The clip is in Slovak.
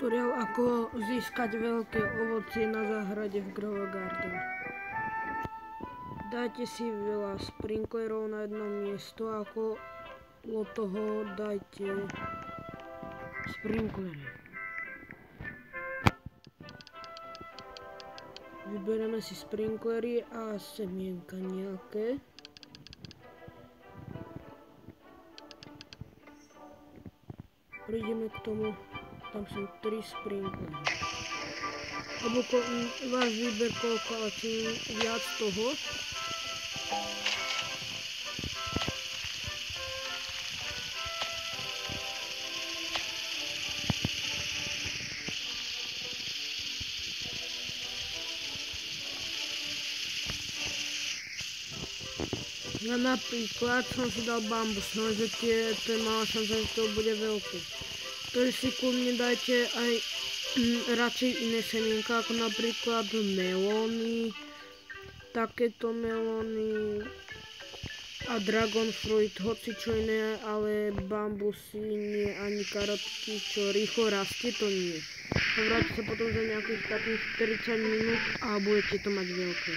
Tutoriál ako získať veľké ovocie na záhrade v Grove Garden. Dajte si veľa sprinklerov na jedno miesto a okolo toho dajte sprinklery. Vyberieme si sprinklery a semienka nejaké. Prídeme k tomu, tam sú 3 sprinklery. Alebo váš výber koľko, ale čím viac toho. Ja napríklad som si dal bambus, no že to je malá šanca, že to bude veľké. Takže si kľudne dajte aj radšej iné semienka, ako napríklad melóny, takéto melóny a dragon fruit, hoci čo iné, ale bambusy nie, ani karotky, čo rýchlo rastie, to nie. Vráťte sa potom za nejakých takých 40 minút a budete to mať veľké.